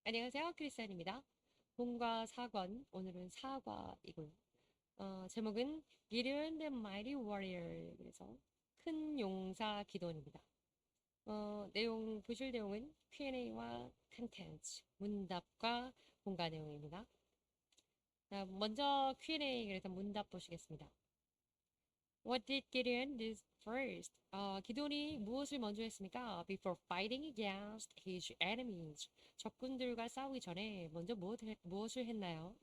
안녕하세요. 크리스찬입니다. 본과 4권, 오늘은 사과이고요. 제목은 Gideon the Mighty Warrior, 그래서 큰 용사 기도원입니다. 보실 내용은 Q&A와 컨텐츠, 문답과 본과 내용입니다. 자, 먼저 Q&A, 그래서 문답 보시겠습니다. What did Gideon do first? 기도니 무엇을 먼저 했습니까? Before fighting against his enemies. 적군들과 싸우기 전에 먼저 무엇을 했나요?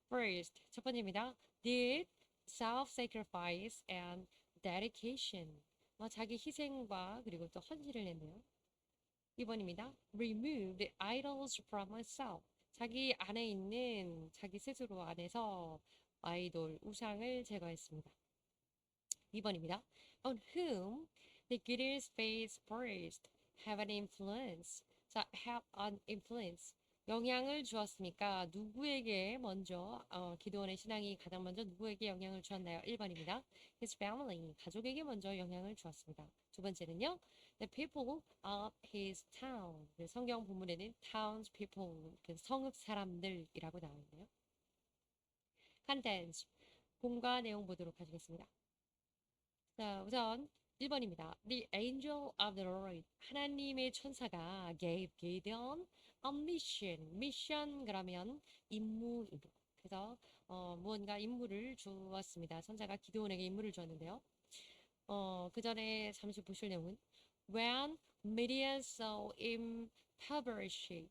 First, 첫 번째입니다. Did self-sacrifice and dedication. 자기 희생과 그리고 또 헌신을 했네요. 2번입니다. Remove the idols from myself. 자기 안에 있는 자기 스스로 안에서 아이돌, 우상을 제거했습니다. 2번입니다. On whom the Gideon's faith first have an influence. 자, have an influence. 영향을 주었습니까? 누구에게 먼저 기도원의 신앙이 가장 먼저 누구에게 영향을 주었나요? 1번입니다. His family. 가족에게 먼저 영향을 주었습니다. 두 번째는요. The people of his town. 성경 본문에는 towns people, 성읍 사람들이라고 나와 있네요. Contents. 본과 내용 보도록 하겠습니다. 자, 우선 1번입니다. The angel of the Lord. 하나님의 천사가 gave Gideon a mission. mission 그러면 임무입니다. 그래서 무언가 임무를 주었습니다. 천사가 기드온에게 임무를 주었는데요. 그 전에 잠시 보실 내용은 When Midian saw impoverished.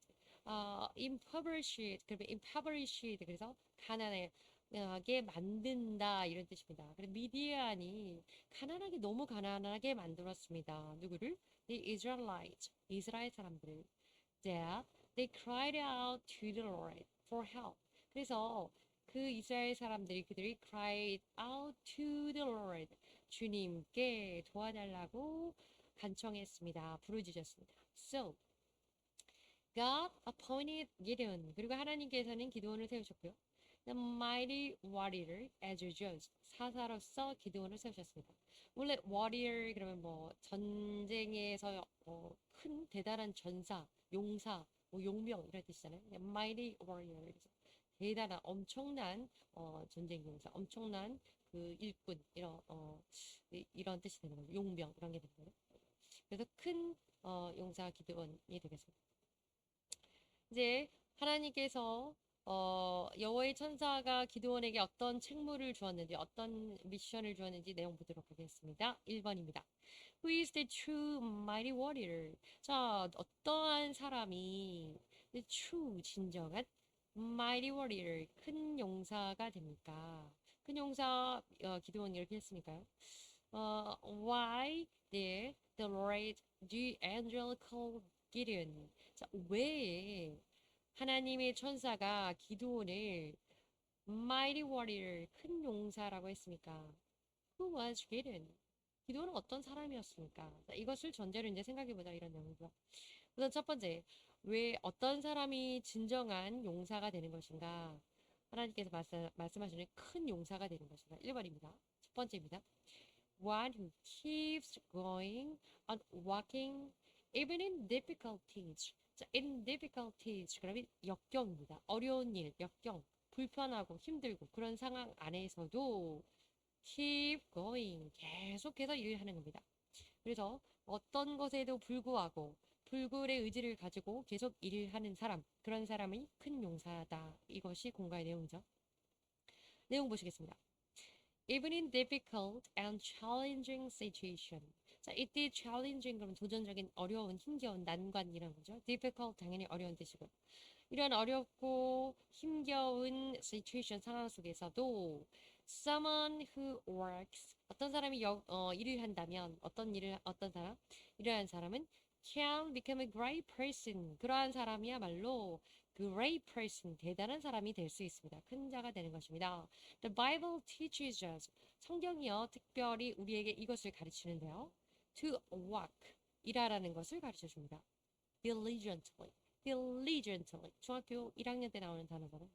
impoverished, 그러면 impoverished, 그래서 가난하게 만든다 이런 뜻입니다. 그래서 미디안이 가난하게 너무 가난하게 만들었습니다. 누구를? The Israelites, 이스라엘 사람들을. That they cried out to the Lord for help. 그래서 그 이스라엘 사람들이 그들이 cried out to the Lord, 주님께 도와달라고 간청했습니다. 부르짖었습니다. So God appointed Gideon. 그리고 하나님께서는 기드온을 세우셨고요. The mighty warrior as a judge. 사사로서 기드온을 세우셨습니다. 원래 warrior 그러면 뭐 전쟁에서 큰 대단한 전사, 용사, 뭐 용병 이런 뜻이잖아요. mighty warrior. 그래서 대단한 엄청난 전쟁 용사, 엄청난 그 일꾼 이런 뜻이 되는 거죠. 용병 이런 게 되는 거예요. 그래서 큰 용사 기드온이 되겠습니다. 이제 하나님께서 여호와의 천사가 기드온에게 어떤 책무를 주었는지 어떤 미션을 주었는지 내용 보도록 하겠습니다. 1번입니다. Who is the true mighty warrior? 자, 어떠한 사람이 the true 진정한 mighty warrior 큰 용사가 됩니까? 큰 용사 기드온이 이렇게 했으니까요. Why did the Lord the angel call Gideon? 자, 왜 하나님의 천사가 기드온을 mighty warrior, 큰 용사라고 했습니까? Who was Gideon? 기드온은 어떤 사람이었습니까? 자, 이것을 전제로 이제 생각해보자 이런 내용이고요. 우선 첫 번째, 왜 어떤 사람이 진정한 용사가 되는 것인가? 하나님께서 말씀하시는 큰 용사가 되는 것인가? 1번입니다. 첫 번째입니다. One who keeps going on walking even in difficulties. 자, in difficulties 그러면 역경입니다. 어려운 일, 역경, 불편하고 힘들고 그런 상황 안에서도 keep going 계속해서 일을 하는 겁니다. 그래서 어떤 것에도 불구하고 불굴의 의지를 가지고 계속 일을 하는 사람, 그런 사람이 큰 용사다. 이것이 공가의 내용이죠. 내용 보시겠습니다. Even in difficult and challenging situation. 자, 이때 challenging 그러면 도전적인 어려운, 힘겨운, 난관이라는 거죠. difficult 당연히 어려운 뜻이고. 이런 어렵고 힘겨운 situation 상황 속에서도 someone who works 어떤 사람이 일을 한다면 어떤 사람 일을 하는 사람은 can become a great person. 그러한 사람이야말로 great person 대단한 사람이 될 수 있습니다. 큰 자가 되는 것입니다. The Bible teaches us 성경이요 특별히 우리에게 이것을 가르치는데요. To work 일하라는 것을 가르쳐 줍니다. diligently diligently 중학교 1학년 때 나오는 단어잖아요.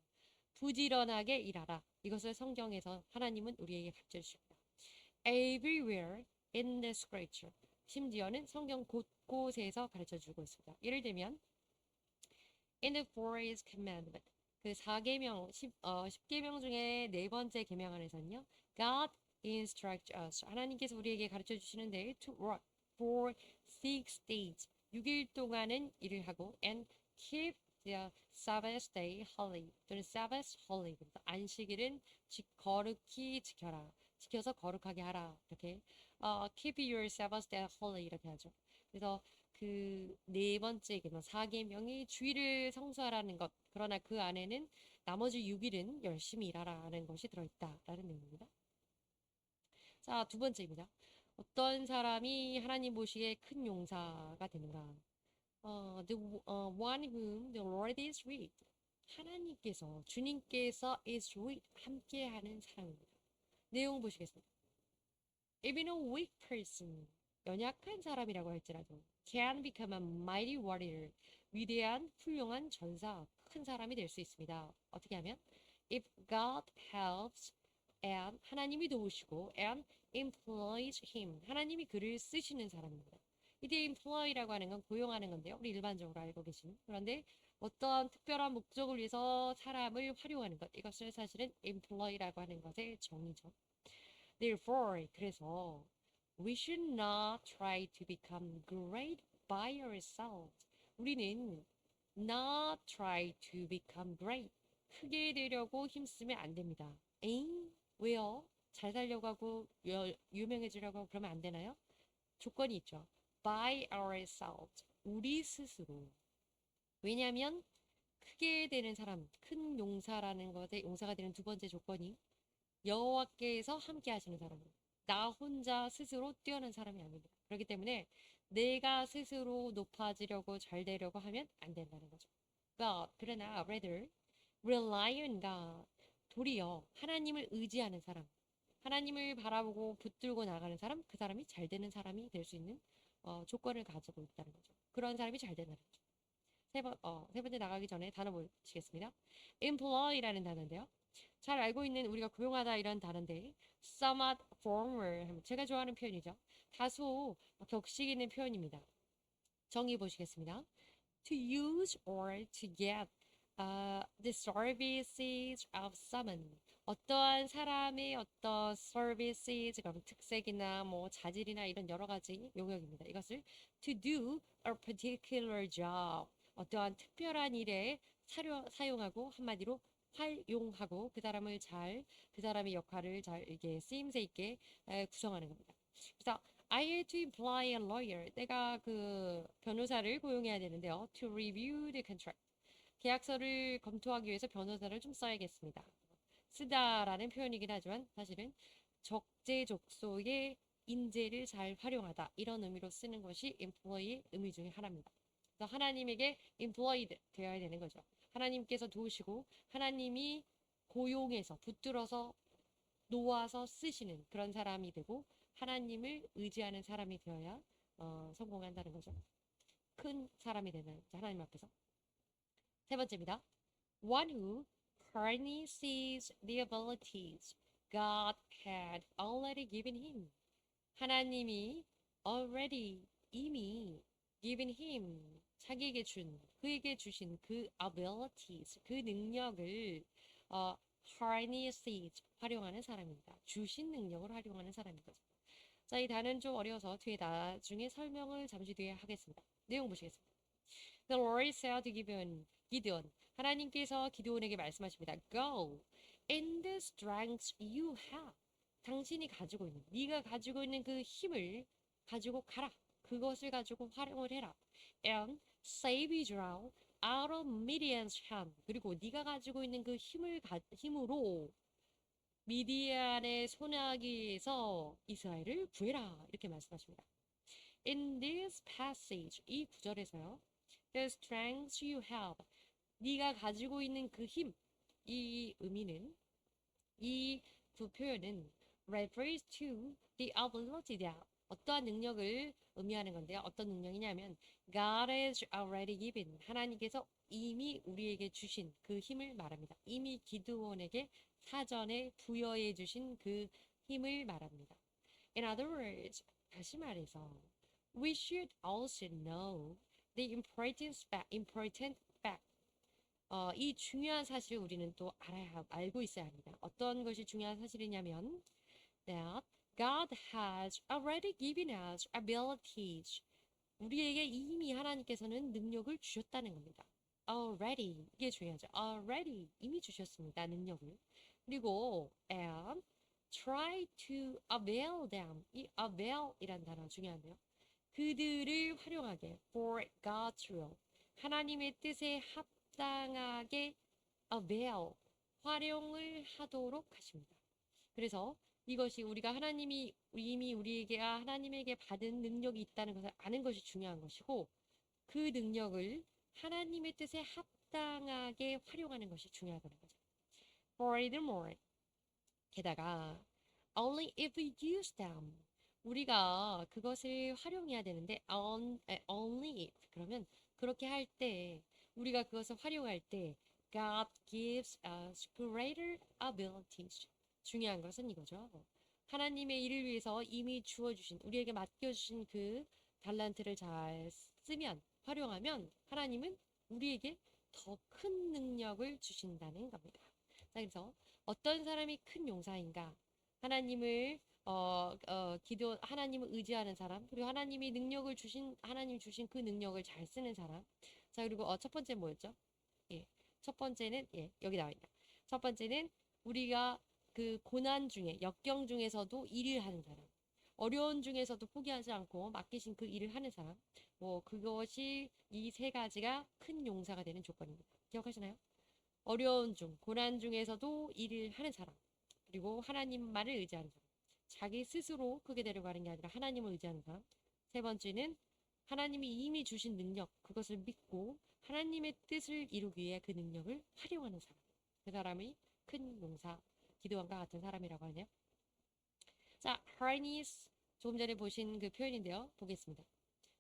부지런하게 일하라. 이것을 성경에서 하나님은 우리에게 가르쳐 주십니다. Everywhere in the scripture. 심지어는 성경 곳곳에서 가르쳐 주고 있습니다. 예를 들면 In the fourth commandment. 그 4계명, 10계명 중에 네 번째 계명 안에서는요. God instructs us. 하나님께서 우리에게 가르쳐 주시는데 to work for 6 days. 6일 동안은 일을 하고 and keep the Sabbath day holy. 또는 Sabbath holy. 그래서 안식일은 거룩히 지켜라. 지켜서 거룩하게 하라. 이렇게 keep your Sabbath day holy 이렇게 하죠. 그래서 그 네 번째 계명, 4계명이 주일을 성수하라는 것. 그러나 그 안에는 나머지 6일은 열심히 일하라는 것이 들어있다라는 내용입니다. 자, 두 번째입니다. 어떤 사람이 하나님 보시기에 큰 용사가 되는가? The one whom the Lord is with. 하나님께서, 주님께서 is with, 함께하는 사람입니다. 내용 보시겠습니다. Even a weak person, 연약한 사람이라고 할지라도 can become a mighty warrior, 위대한 훌륭한 전사, 큰 사람이 될 수 있습니다. 어떻게 하면? If God helps and 하나님이 도우시고 and employs him, 하나님이 그를 쓰시는 사람입니다. 이때 employ라고 하는 건 고용하는 건데요. 우리 일반적으로 알고 계신. 그런데 어떠한 특별한 목적을 위해서 사람을 활용하는 것, 이것을 사실은 employ라고 하는 것의 정의죠. Therefore, 그래서 we should not try to become great by ourselves. 우리는 not try to become great. 크게 되려고 힘쓰면 안 됩니다. 에잉? 왜요? 잘 살려고 하고 유명해지려고 하고 그러면 안 되나요? 조건이 있죠. By ourselves. 우리 스스로. 왜냐하면 크게 되는 사람, 큰 용사라는 것에 용사가 되는 두 번째 조건이 여호와께서 함께 하시는 사람입니다. 나 혼자 스스로 뛰어난 사람이 아닙니다. 그렇기 때문에 내가 스스로 높아지려고 잘 되려고 하면 안 된다는 거죠. 그러나 rather rely on God. 도리어 하나님을 의지하는 사람, 하나님을 바라보고 붙들고 나가는 사람, 그 사람이 잘 되는 사람이 될 수 있는 조건을 가지고 있다는 거죠. 그런 사람이 잘 된다는 거죠. 세 번째 나가기 전에 단어 보시겠습니다. employ라는 단어인데요. 잘 알고 있는 우리가 고용하다 이런 단어인데 somewhat formal 제가 좋아하는 표현이죠. 다소 격식 있는 표현입니다. 정의 보시겠습니다. To use or to get the services of someone. 어떠한 사람의 어떤 services, 그럼 특색이나 뭐 자질이나 이런 여러 가지 용역입니다. 이것을 to do a particular job. 어떠한 특별한 일에 사용하고 한마디로 활용하고 그 사람의 역할을 잘 이게 쓰임새 있게 구성하는 겁니다. 그래서 I had to employ a lawyer. 내가 그 변호사를 고용해야 되는데요. To review the contract. 계약서를 검토하기 위해서 변호사를 좀 써야겠습니다. 쓰다라는 표현이긴 하지만 사실은 적재적소의 인재를 잘 활용하다 이런 의미로 쓰는 것이 employ의 의미 중에 하나입니다. 그래서 하나님에게 employed 되어야 되는 거죠. 하나님께서 도우시고 하나님이 고용해서 붙들어서 놓아서 쓰시는 그런 사람이 되고 하나님을 의지하는 사람이 되어야 성공한다는 거죠. 큰 사람이 되는 하나님 앞에서. 세 번째입니다. One who harnesses the abilities God had already given him. 하나님이 already 이미 given him 자기에게 그에게 주신 그 abilities 그 능력을 harnesses 활용하는 사람입니다. 주신 능력을 활용하는 사람인 거죠. 자, 이 단어는 좀 어려워서 뒤에 나중에 설명을 잠시 뒤에 하겠습니다. 내용 보시겠습니다. The Lord said to Gideon, 하나님께서 기드온에게 말씀하십니다. Go in the strength you have. 당신이 가지고 있는, 네가 가지고 있는 그 힘을 가지고 가라. 그것을 가지고 활용을 해라. And save Israel out of Midian's hand. 그리고 네가 가지고 있는 그 힘으로 미디안의 손아귀에서 이스라엘을 구해라. 이렇게 말씀하십니다. In this passage, 이 구절에서요. The strength you have. 네가 가지고 있는 그 힘. 이 의미는 이 두 표현은 refers to the ability that 어떠한 능력을 의미하는 건데요. 어떤 능력이냐면 God has already given 하나님께서 이미 우리에게 주신 그 힘을 말합니다. 이미 기드온에게 사전에 부여해 주신 그 힘을 말합니다. In other words, 다시 말해서 we should also know the important fact 이 중요한 사실을 우리는 또 알고 있어야 합니다. 어떤 것이 중요한 사실이냐면, that God has already given us abilities. 우리에게 이미 하나님께서는 능력을 주셨다는 겁니다. Already. 이게 중요하죠. Already. 이미 주셨습니다. 능력을. 그리고, and try to avail them. 이 avail이란 단어 중요한데요. 그들을 활용하게 for God's will. 하나님의 뜻에 합당하게 avail, 활용을 하도록 하십니다. 그래서 이것이 우리가 하나님이 이미 우리에게 하나님에게 받은 능력이 있다는 것을 아는 것이 중요한 것이고 그 능력을 하나님의 뜻에 합당하게 활용하는 것이 중요하다는 거죠. Furthermore, 게다가 only if we use them. 우리가 그것을 활용해야 되는데 only if 그러면 그렇게 할 때 우리가 그것을 활용할 때 God gives us greater abilities. 중요한 것은 이거죠. 하나님의 일을 위해서 이미 주어주신 우리에게 맡겨주신 그 달란트를 잘 쓰면 활용하면 하나님은 우리에게 더 큰 능력을 주신다는 겁니다. 자, 그래서 어떤 사람이 큰 용사인가? 하나님을 하나님을 의지하는 사람, 그리고 하나님 주신 그 능력을 잘 쓰는 사람. 자, 그리고 첫 번째 뭐였죠? 예, 첫 번째는 여기 나와 있다. 첫 번째는 우리가 그 고난 중에 역경 중에서도 일을 하는 사람. 어려운 중에서도 포기하지 않고 맡기신 그 일을 하는 사람. 그것이 이 세 가지가 큰 용사가 되는 조건입니다. 기억하시나요? 어려운 중, 고난 중에서도 일을 하는 사람. 그리고 하나님만을 의지하는 사람. 자기 스스로 크게 되려고 하는 게 아니라 하나님을 의지하는 사람. 세 번째는 하나님이 이미 주신 능력, 그것을 믿고 하나님의 뜻을 이루기 위해 그 능력을 활용하는 사람. 그 사람이 큰 용사, 기도원과 같은 사람이라고 하네요. 자, harness. 조금 전에 보신 그 표현인데요. 보겠습니다.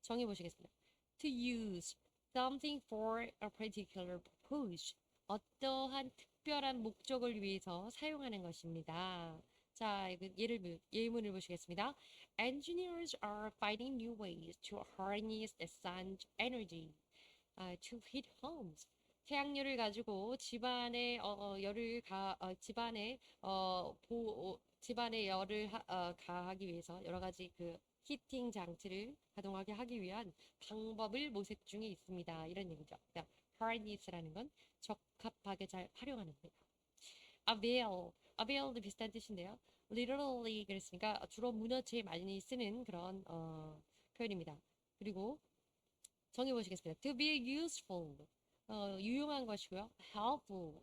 정의 보시겠습니다. To use something for a particular purpose. 어떠한 특별한 목적을 위해서 사용하는 것입니다. 자, 예문을 보시겠습니다. Engineers are finding new ways to harness the sun's energy to heat homes. 태양열을 가지고 집안의 집안의 열을 가하기 위해서 여러 가지 그 히팅 장치를 가동하게 하기 위한 방법을 모색 중에 있습니다. 이런 얘기죠. harness라는 건 적합하게 잘 활용하는 거예요. avail도 비슷한 뜻인데요. literally 그랬으니까 주로 문어체에 많이 쓰는 그런 표현입니다. 그리고 정해 보시겠습니다. to be useful 유용한 것이고요. helpful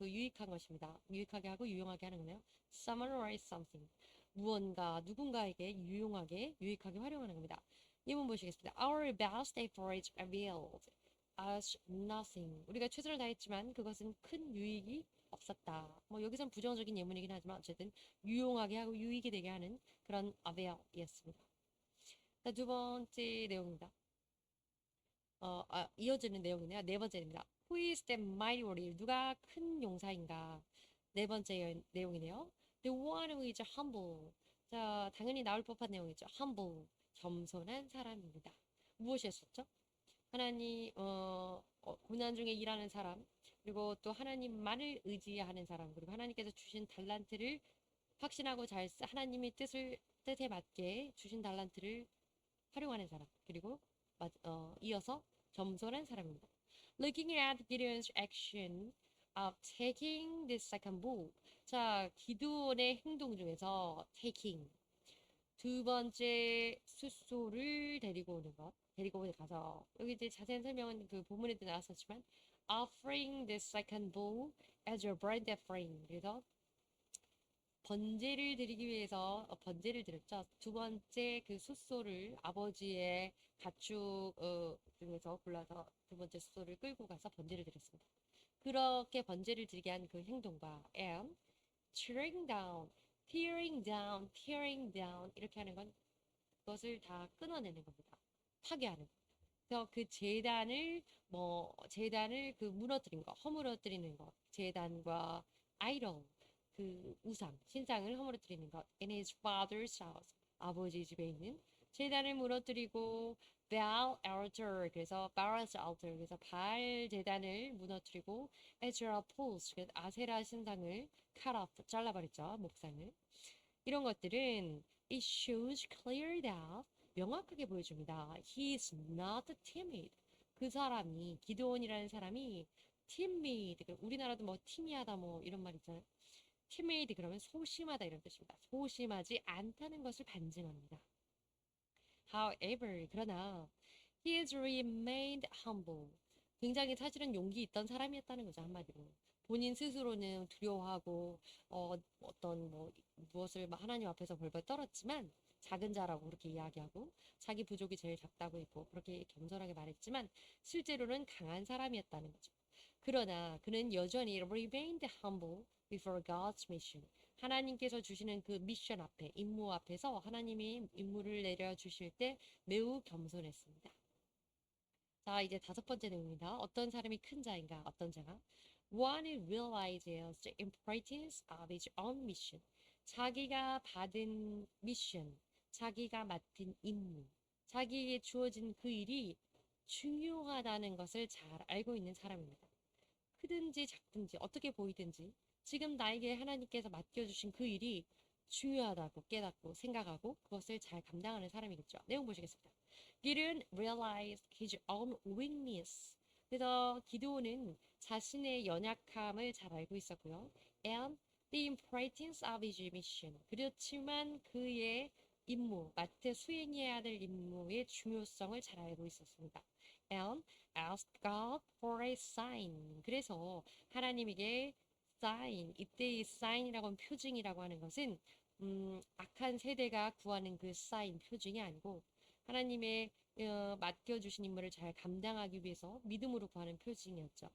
유익한 것입니다. 유익하게 하고 유용하게 하는 거네요. summarize something 무언가 누군가에게 유용하게 유익하게 활용하는 겁니다. 예문 보시겠습니다. Our best efforts availed us nothing. 우리가 최선을 다했지만 그것은 큰 유익이 없었다. 여기선 부정적인 예문이긴 하지만 어쨌든 유용하게 하고 유익이 되게 하는 그런 avail이었습니다. 자, 두 번째 내용입니다. 이어지는 내용이네요. 네 번째입니다. Who is the mighty warrior? 누가 큰 용사인가? 네 번째 내용이네요. The one who is humble. 자, 당연히 나올 법한 내용이죠. humble. 겸손한 사람입니다. 무엇이었었죠? 하나님, 고난 중에 일하는 사람, 그리고 또 하나님만을 의지하는 사람, 그리고 하나님께서 주신 달란트를 확신하고 하나님의 뜻에 맞게 주신 달란트를 활용하는 사람, 그리고 이어서 겸손한 사람입니다. Looking at Gideon's action of taking the second bull. 자, 기드온의 행동 중에서 taking 두 번째 숫소를 데리고 가서 여기 이제 자세한 설명은 그 본문에도 나왔었지만 offering the second bull as your burnt offering. 그래서 번제를 드리기 위해서 번제를 드렸죠. 두 번째 그 숫소를 아버지의 가축 중에서 골라서 두 번째 숫소를 끌고 가서 번제를 드렸습니다. 그렇게 번제를 드리게 한 그 행동과 and tearing down 이렇게 하는 건 그것을 다 끊어내는 겁니다. 파괴하는. 그래서 그 재단을 그 무너뜨린 거, 허물어뜨리는 것, 재단과 idol 그 우상, 신상을 허물어뜨리는 것. In his father's house. 아버지 집에 있는 제단을 무너뜨리고 Baal altar 그래서 Baal's altar 그래서 바알 제단을 무너뜨리고 Asherah poles 그래서 아세라 신상을 cut off 잘라버렸죠 목상을 이런 것들은 it shows clear that 명확하게 보여줍니다. He is not timid. 그 사람이 기드온이라는 사람이 timid 우리나라도 뭐 티미하다 뭐 이런 말 있잖아요. timid 그러면 소심하다 이런 뜻입니다. 소심하지 않다는 것을 반증합니다. However 그러나 he has remained humble. 굉장히 사실은 용기 있던 사람이었다는 거죠 한마디로. 본인 스스로는 두려워하고 어떤 뭐 무엇을 하나님 앞에서 벌벌 떨었지만 작은 자라고 그렇게 이야기하고 자기 부족이 제일 작다고 했고 그렇게 겸손하게 말했지만 실제로는 강한 사람이었다는 거죠. 그러나 그는 여전히 remained humble before God's mission. 하나님께서 주시는 그 미션 앞에, 임무 앞에서 하나님이 임무를 내려주실 때 매우 겸손했습니다. 자, 이제 다섯 번째 내용입니다. 어떤 사람이 큰 자인가? 어떤 자가? One who realizes the importance of his own mission. 자기가 받은 미션, 자기가 맡은 임무, 자기에게 주어진 그 일이 중요하다는 것을 잘 알고 있는 사람입니다. 크든지 작든지 어떻게 보이든지 지금 나에게 하나님께서 맡겨주신 그 일이 중요하다고 깨닫고 생각하고 그것을 잘 감당하는 사람이겠죠. 내용 보시겠습니다. Gideon realized his own weakness. 그래서 기드온은 자신의 연약함을 잘 알고 있었고요. And the importance of his mission. 그렇지만 그의 임무, 맡아 수행해야 될 임무의 중요성을 잘 알고 있었습니다. And asked God for a sign. 그래서 하나님에게 sign, 이때의 sign이라고 하면 표징이라고 하는 것은 악한 세대가 구하는 그 sign, 표징이 아니고 하나님의 맡겨주신 임무를 잘 감당하기 위해서 믿음으로 구하는 표징이었죠.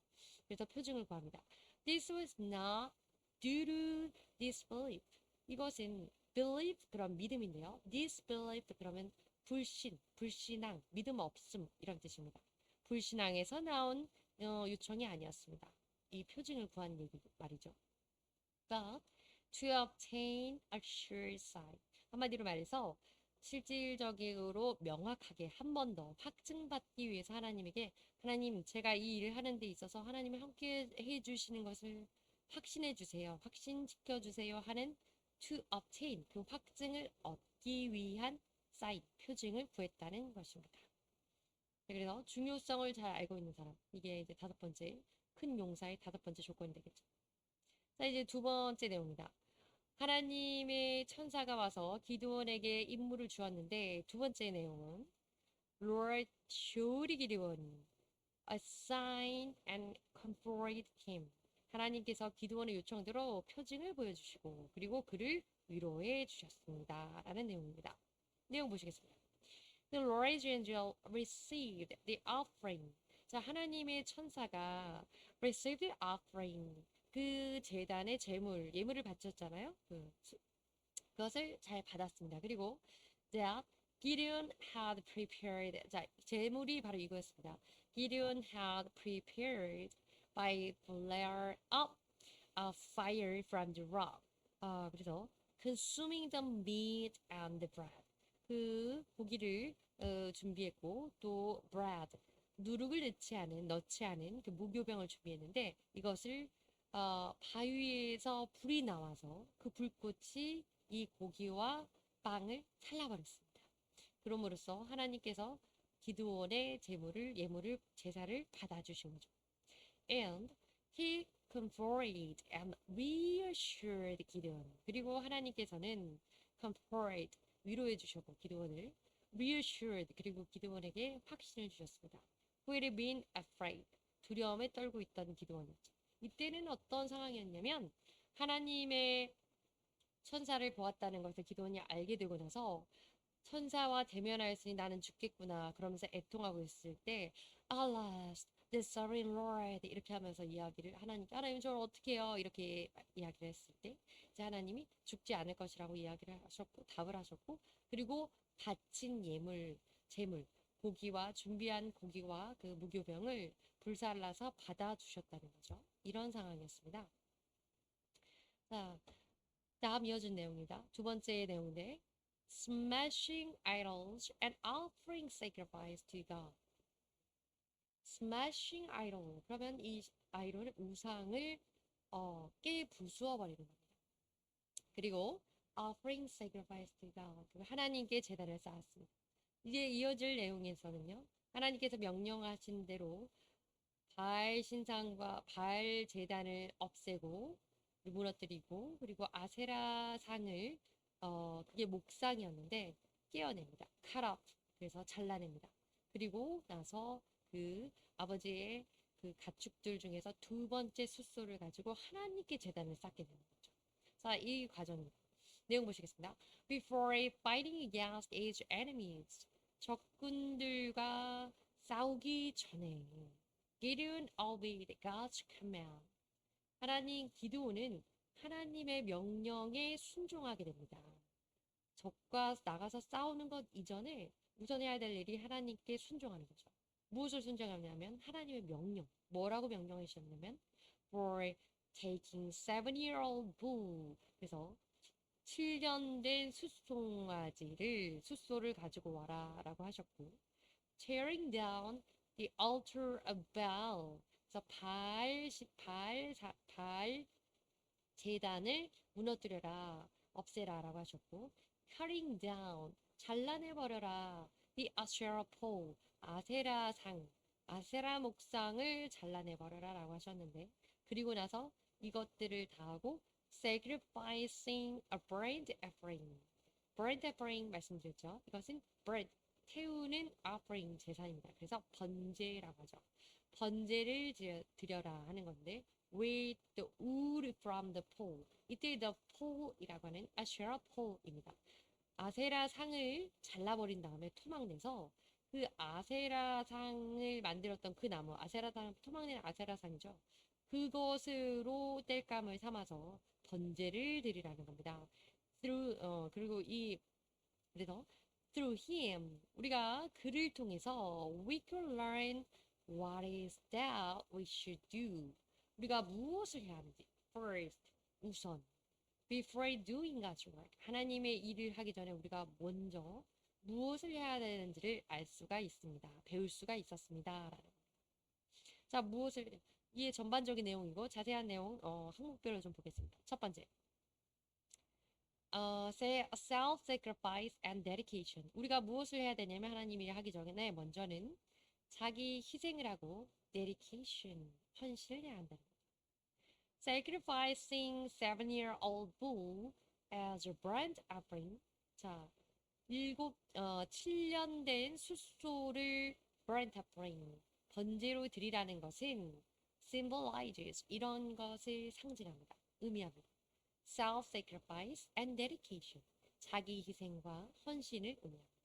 그래서 표징을 구합니다. This was not due to disbelief. 이것은 belief 그런 믿음인데요. disbelief 그러면 불신, 불신앙, 믿음 없음 이런 뜻입니다. 불신앙에서 나온 요청이 아니었습니다. 이 표징을 구한 얘기 말이죠. But to obtain a sure sign. 한마디로 말해서 실질적으로 명확하게 한 번 더 확증받기 위해서 하나님에게 하나님 제가 이 일을 하는 데 있어서 하나님이 함께 해주시는 것을 확신해 주세요. 확신시켜 주세요 하는 to obtain 그 확증을 얻기 위한 sign 표징을 구했다는 것입니다. 그래서 중요성을 잘 알고 있는 사람 이게 이제 다섯 번째 큰 용사의 다섯 번째 조건이 되겠죠. 자 이제 두 번째 내용입니다. 하나님의 천사가 와서 기드온에게 임무를 주었는데 두 번째 내용은 Lord showed Gideon a sign and comforted him. 하나님께서 기드온의 요청대로 표징을 보여주시고 그리고 그를 위로해 주셨습니다. 라는 내용입니다. 내용 보시겠습니다. The Lord's angel received the offering. 자, 하나님의 천사가 received the offering. 그 제단의 제물, 예물을 바쳤잖아요. 그것을 잘 받았습니다. 그리고 that Gideon had prepared. 자, 제물이 바로 이거였습니다. Gideon had prepared by flare up a fire from the rock. 그래서 consuming the meat and the bread. 그 고기를 준비했고 또 bread 누룩을 넣지 않은 그 무교병을 준비했는데 이것을 바위에서 불이 나와서 그 불꽃이 이 고기와 빵을 살라버렸습니다. 그럼으로써 하나님께서 기드온의 예물을 제사를 받아주신 거죠. And he comforted and reassured Gideon. 그리고 하나님께서는 comfort 위로해 주셨고 기드온을 reassured 그리고 기드온에게 확신을 주셨습니다. Who had been afraid 두려움에 떨고 있던 기드온이었죠. 이때는 어떤 상황이었냐면 하나님의 천사를 보았다는 것을 기드온이 알게 되고 나서 천사와 대면하였으니 나는 죽겠구나 그러면서 애통하고 있을 때 Alas, the sovereign Lord 이렇게 하면서 이야기를 하나님 저를 어떻게 해요? 이렇게 이야기를 했을 때 이제 하나님이 죽지 않을 것이라고 이야기를 하셨고 답을 하셨고 그리고 바친 제물 고기와 준비한 고기와 그 무교병을 불살라서 받아주셨다는 거죠. 이런 상황이었습니다. 자, 다음 이어진 내용입니다. 두 번째 내용인데 smashing idols and offering sacrifice to God. smashing idol. 그러면 이 아이돌은 우상을 깨 부수어 버리는 겁니다. 그리고 offering sacrifice to God. 하나님께 제단을 쌓았습니다. 이제 이어질 내용에서는요. 하나님께서 명령하신 대로 바알 신상과 바알 제단을 없애고 무너뜨리고 그리고 아세라 상을 그게 목상이었는데 깨어냅니다. cut off. 그래서 잘라냅니다. 그리고 나서 그 아버지의 그 가축들 중에서 두 번째 숫소를 가지고 하나님께 제단을 쌓게 되는 거죠. 자, 이 과정입니다. 내용 보시겠습니다. Before fighting against its enemies, 적군들과 싸우기 전에 Gideon obeyed God's command. 기드온은 하나님의 명령에 순종하게 됩니다. 적과 나가서 싸우는 것 이전에 우선 해야 될 일이 하나님께 순종하는 거죠. 무엇을 순종하냐면 하나님의 명령. 뭐라고 명령해 주셨냐면 for taking 7-year-old bull. 그래서 7년 된 숫소를 가지고 와라 라고 하셨고 tearing down the altar of Baal. 그래서 바알 제단을 무너뜨려라, 없애라 라고 하셨고 cutting down, 잘라내버려라 the Asherah pole, 아세라 목상을 잘라내버려라 라고 하셨는데 그리고 나서 이것들을 다 하고 sacrificing a burnt offering. burnt offering 말씀드렸죠. 이것은 burnt, 태우는 offering 제사입니다. 그래서 번제라고 하죠. 번제를 드려라 하는 건데 with the wood from the pole. 이때 the pole이라고 하는 아쉐라 pole입니다. 아세라 상을 잘라버린 다음에 토막내서 그 아세라 상을 만들었던 그 나무, 아세라 상, 토막낸 아세라 상이죠. 그것으로 땔감을 삼아서 번제를 드리라는 겁니다. 그리고 그래서 through him 우리가 그를 통해서 we can learn what is that we should do. 우리가 무엇을 해야 하는지 first 우선 before doing God's work 하나님의 일을 하기 전에 우리가 먼저 무엇을 해야 되는지를 알 수가 있습니다. 배울 수가 있었습니다. 자, 이게 전반적인 내용이고 자세한 내용 항목별로 좀 보겠습니다. 첫 번째 self-sacrifice and dedication. 우리가 무엇을 해야 되냐면 하나님 일 하기 전에 먼저는 자기 희생을 하고 dedication, 헌신을 해야 한다는 거죠. Sacrificing 7-year-old bull as a burnt offering. 자, 7년 된 숫소를 burnt offering, 번제로 드리라는 것은 symbolizes, 이런 것을 상징합니다. 의미합니다. self-sacrifice and dedication. 자기 희생과 헌신을 의미합니다.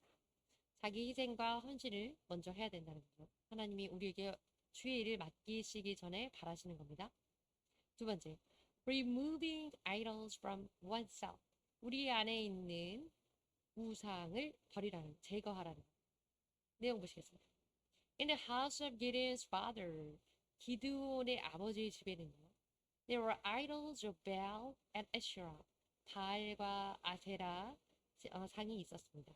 자기 희생과 헌신을 먼저 해야 된다는 거죠. 하나님이 우리에게 주의 일을 맡기시기 전에 바라시는 겁니다. 두 번째, removing idols from oneself. 우리 안에 있는 우상을 제거하라는 내용 보시겠습니다. In the house of Gideon's father, 기드온의 아버지의 집에는요. There were idols of Baal and Asherah. 바알과 아세라 상이 있었습니다.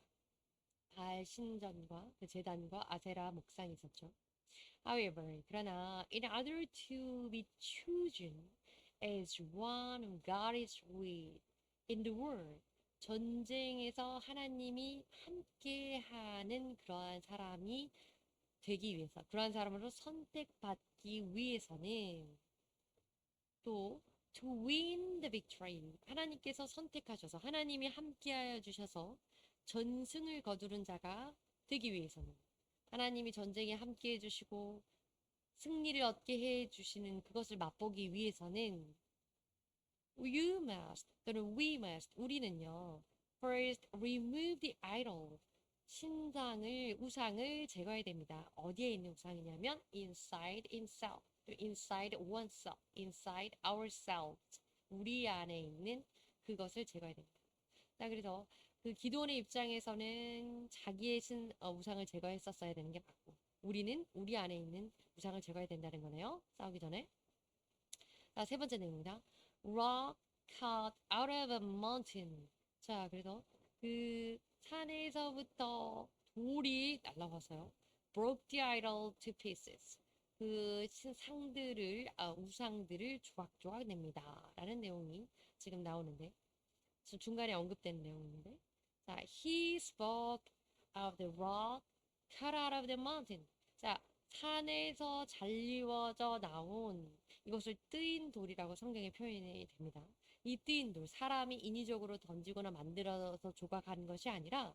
바알 신전과 그 제단과 아세라 목상이 있었죠. However, 그러나 in order to be chosen as one who God is with in the world, 전쟁에서 하나님이 함께하는 그러한 사람이 되기 위해서, 그러한 사람으로 선택받기 위해서는 또 to win the victory, 하나님께서 선택하셔서 하나님이 함께하여 주셔서 전승을 거두는 자가 되기 위해서는 하나님이 전쟁에 함께해 주시고 승리를 얻게 해 주시는 그것을 맛보기 위해서는 you must 또는 we must 우리는요 first remove the idol, 우상을 제거해야 됩니다. 어디에 있는 우상이냐면 inside oneself, inside ourselves, 우리 안에 있는 그것을 제거해야 됩니다. 자, 그래서 그 기도원의 입장에서는 자기의 우상을 제거했었어야 되는 게 맞고 우리는 우리 안에 있는 우상을 제거해야 된다는 거네요. 싸우기 전에. 자, 세 번째 내용입니다. Rock cut out of a mountain. 자, 그래서 그 산에서부터 돌이 날라와서요. broke the idol to pieces. 그 상들을, 우상들을 조각조각 냅니다. 라는 내용이 지금 나오는데, 지금 중간에 언급된 내용인데, 자, he spoke of the rock cut out of the mountain. 자, 산에서 잘리워져 나온 이것을 뜨인 돌이라고 성경에 표현이 됩니다. 이 뜨인 돌, 사람이 인위적으로 던지거나 만들어서 조각한 것이 아니라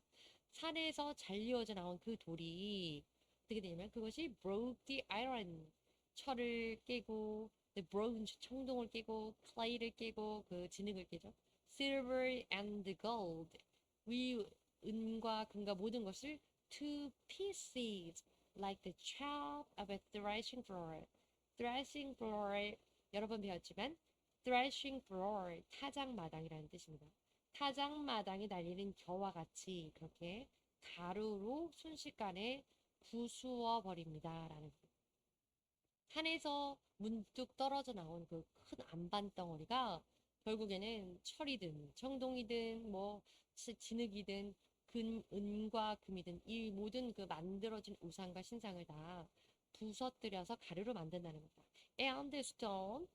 산에서 잘리워져 나온 그 돌이 어떻게 되냐면 그것이 broke the iron, 철을 깨고 the bronze, 청동을 깨고 clay를 깨고 그 진흙을 깨죠. silver and gold, 위 은과 금과 모든 것을 to pieces like the chaff of a threshing floor. threshing floor 여러 번 배웠지만 threshing floor 타작마당이라는 뜻입니다. 타작마당이 날리는 겨와 같이 그렇게 가루로 순식간에 부수어 버립니다. 라는 산에서 문득 떨어져 나온 그 큰 안반 덩어리가 결국에는 철이든 청동이든 뭐 진흙이든 은과 금이든 이 모든 그 만들어진 우상과 신상을 다 부서뜨려서 가루로 만든다는 겁니다. And the stone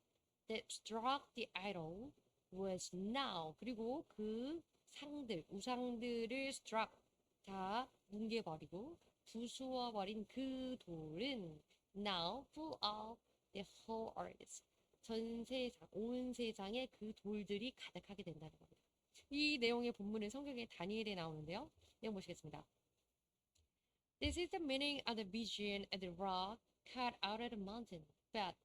that struck the idol was now. 그리고 그 상들, 우상들을 struck, 다 뭉개버리고 부수어버린 그 돌은 now full of the whole earth. 전 세상, 온 세상에 그 돌들이 가득하게 된다는 겁니다. 이 내용의 본문은 성경의 다니엘에 나오는데요. 내용 보시겠습니다. This is the meaning of the vision of the rock cut out of the mountain, but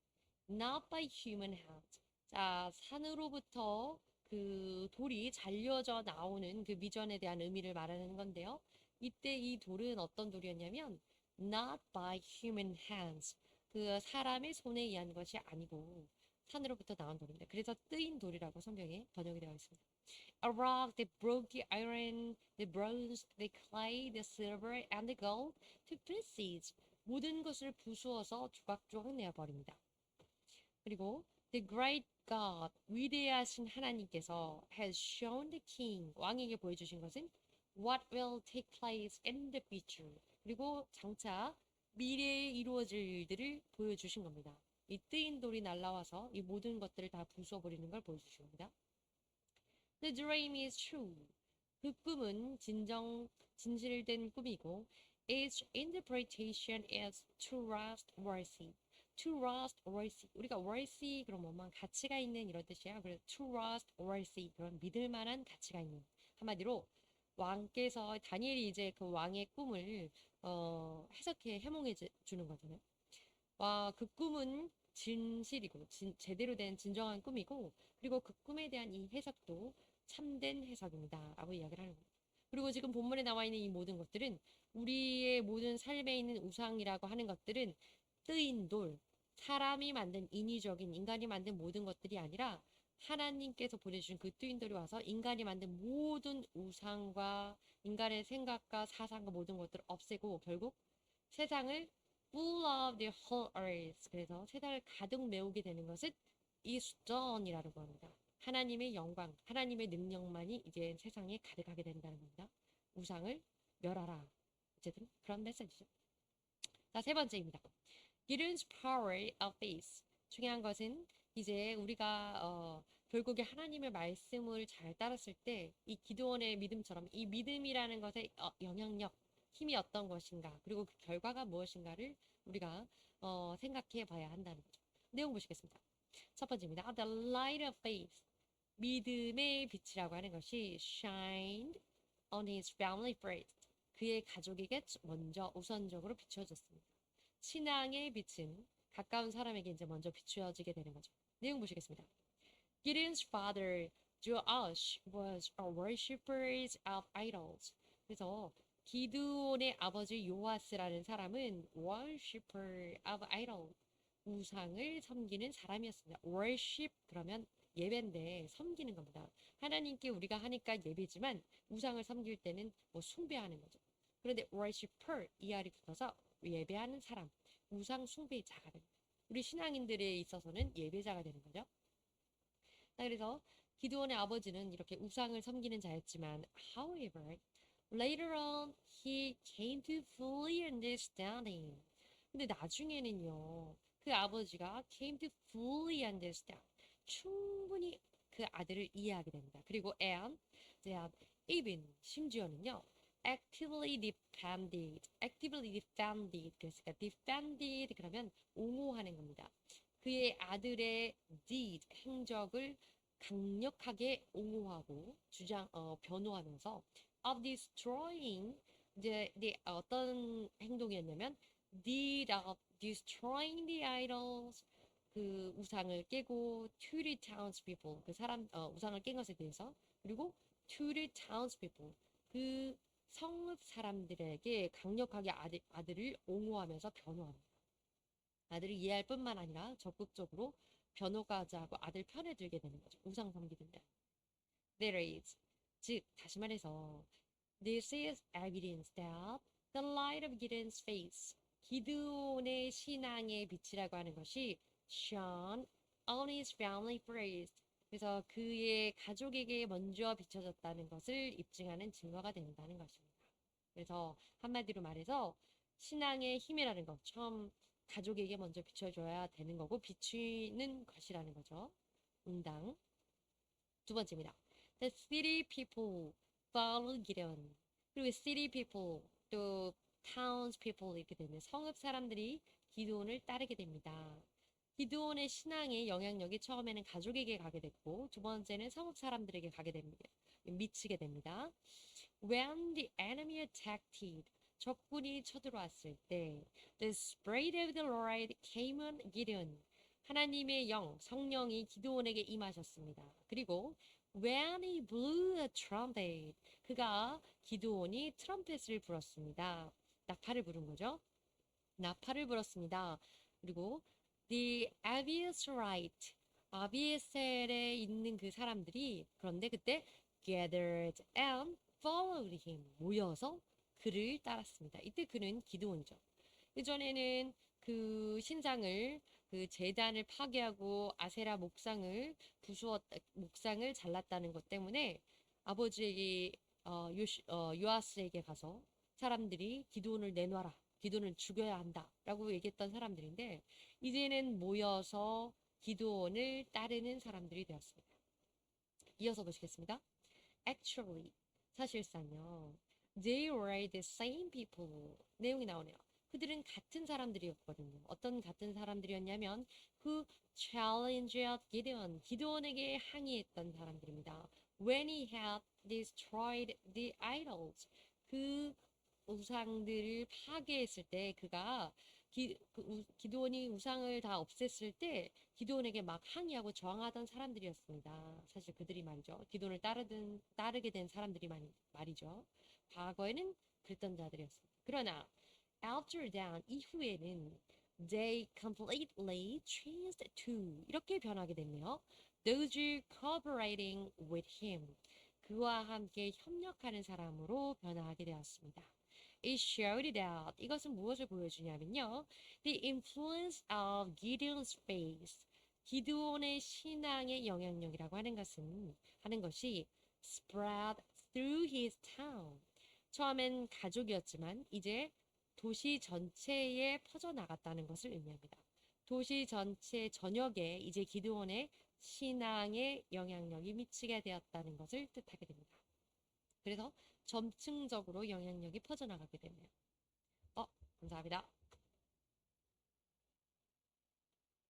not by human hands. 자, 산으로부터 그 돌이 잘려져 나오는 그 비전에 대한 의미를 말하는 건데요. 이때 이 돌은 어떤 돌이었냐면 not by human hands. 그 사람의 손에 의한 것이 아니고 산으로부터 나온 돌입니다. 그래서 뜨인 돌이라고 성경에 번역이 되어 있습니다. A rock that broke the iron, the bronze, the clay, the silver, and the gold to pieces. 모든 것을 부수어서 조각조각 내어버립니다. 그리고 The great God, 위대하신 하나님께서 has shown the king, 왕에게 보여주신 것은 what will take place in the future. 그리고 장차 미래에 이루어질 일들을 보여주신 겁니다. 이 뜨인 돌이 날라와서 이 모든 것들을 다 부숴버리는 걸 보여주신 겁니다. The dream is true. 그 꿈은 진실된 꿈이고 its interpretation is trustworthy. trustworthy. 우리가 worthy 그럼 뭐만 가치가 있는 이런 뜻이야. 그래서 trustworthy 그런 믿을 만한 가치가 있는. 한마디로 왕께서 다니엘이 이제 그 왕의 꿈을 해석해 해몽해 주는 거잖아요. 그 꿈은 진실이고 제대로 된 진정한 꿈이고 그리고 그 꿈에 대한 이 해석도 참된 해석입니다. 라고 이야기를 하는 겁니다. 그리고 지금 본문에 나와 있는 이 모든 것들은 우리의 모든 삶에 있는 우상이라고 하는 것들은 뜨인 돌, 사람이 만든 인위적인 인간이 만든 모든 것들이 아니라 하나님께서 보내주신 그 뜨인 돌이 와서 인간이 만든 모든 우상과 인간의 생각과 사상과 모든 것들을 없애고 결국 세상을 full of the whole earth. 그래서 세상을 가득 메우게 되는 것은 이 stone이라는 겁니다. 하나님의 영광, 하나님의 능력만이 이제 세상에 가득하게 된다는 겁니다. 우상을 멸하라. 어쨌든 그런 메시지죠. 자, 세 번째입니다. Gideon's power of faith. 중요한 것은 이제 우리가 결국에 하나님의 말씀을 잘 따랐을 때 이 기드온의 믿음처럼 이 믿음이라는 것의 영향력, 힘이 어떤 것인가, 그리고 그 결과가 무엇인가를 우리가 생각해 봐야 한다는 거죠. 내용 보시겠습니다. 첫 번째입니다. The light of faith. 믿음의 빛이라고 하는 것이 shined on his family first. 그의 가족에게 먼저 우선적으로 비춰졌습니다. 신앙의 빛은 가까운 사람에게 이제 먼저 비추어지게 되는 거죠. 내용 보시겠습니다. Gideon's father, Joash, was a worshipper of idols. 그래서 기드온의 아버지 요아스라는 사람은 worshipper of idol, 우상을 섬기는 사람이었습니다. worship 그러면 예배인데 섬기는 겁니다. 하나님께 우리가 하니까 예배지만 우상을 섬길 때는 뭐 숭배하는 거죠. 그런데 worshipper 이하를 붙어서 예배하는 사람, 우상 숭배자가 됩니다. 우리 신앙인들에 있어서는 예배자가 되는 거죠. 그래서 기드온의 아버지는 이렇게 우상을 섬기는 자였지만, however, later on he came to fully understand him. 근데 나중에는요, 그 아버지가 came to fully understand, 충분히 그 아들을 이해하게 됩니다. 그리고 and that even 심지어는요, actively defended, 그러니까 defended 그러면 옹호하는 겁니다. 그의 아들의 deed, 행적을 강력하게 옹호하고 변호하면서 of destroying 이제 어떤 행동이었냐면 deed of destroying the idols 그 우상을 깨고 to the townspeople 그 우상을 깬 것에 대해서 그리고 to the townspeople 그 성읍 사람들에게 강력하게 아들을 옹호하면서 변호합니다. 아들을 이해할 뿐만 아니라 적극적으로 변호까지 하고 아들 편에 들게 되는 거죠. 우상 섬기는데. There is. 즉, 다시 말해서 This is evidence that the light of Gideon's face, 기드온의 신앙의 빛이라고 하는 것이 shone on his family first. 그래서 그의 가족에게 먼저 비춰졌다는 것을 입증하는 증거가 된다는 것입니다. 그래서 한마디로 말해서 신앙의 힘이라는 것, 처음 가족에게 먼저 비춰줘야 되는 거고 비추는 것이라는 거죠. 응당. 두 번째입니다. The city people followed Gideon. 그리고 city people 또 towns people 이렇게 되면 성읍 사람들이 기드온을 따르게 됩니다. 기드온의 신앙의 영향력이 처음에는 가족에게 가게 됐고 두 번째는 성읍 사람들에게 가게 됩니다. 미치게 됩니다. When the enemy attacked, 적군이 쳐들어왔을 때, the spirit of the Lord came on Gideon. 하나님의 성령이 기드온에게 임하셨습니다. 그리고 when he blew a trumpet, 그가 기드온이 트럼펫을 불었습니다. 나팔을 부른 거죠. 나팔을 불었습니다. 그리고 the 아비에셀에 있는 그 사람들이 그런데 그때 gathered and followed him 모여서 그를 따랐습니다. 이때 그는 기드온이죠. 그전에는 그 신상을 그 제단을 파괴하고 아세라 목상을 잘랐다는 것 때문에 아버지에게 요아스에게 가서 사람들이 기드온을 내놔라. 기드온을 죽여야 한다라고 얘기했던 사람들인데 이제는 모여서 기드온을 따르는 사람들이 되었습니다. 이어서 보시겠습니다. Actually, 사실상요. They were the same people. 내용이 나오네요. 그들은 같은 사람들이었거든요. 어떤 같은 사람들이었냐면 who challenged Gideon. 기드온에게 항의했던 사람들입니다. When he had destroyed the idols. 그 우상들을 파괴했을 때 그가 기드온이 우상을 다 없앴을 때 기드온에게 막 항의하고 저항하던 사람들이었습니다. 사실 그들이 말이죠. 기드온을 따르게 된 사람들이 말이죠. 과거에는 그랬던 자들이었습니다. 그러나 after that 이후에는 they completely changed to 이렇게 변하게 됐네요. Those cooperating with him 그와 함께 협력하는 사람으로 변화하게 되었습니다. It showed that 이것은 무엇을 보여주냐면요. The influence of Gideon's faith 기드온의 신앙의 영향력이라고 하는 것이 spread through his town. 처음엔 가족이었지만 이제 도시 전체에 퍼져나갔다는 것을 의미합니다. 도시 전체 전역에 이제 기드온의 신앙의 영향력이 미치게 되었다는 것을 뜻하게 됩니다. 그래서 점층적으로 영향력이 퍼져나가게 되네요. 감사합니다.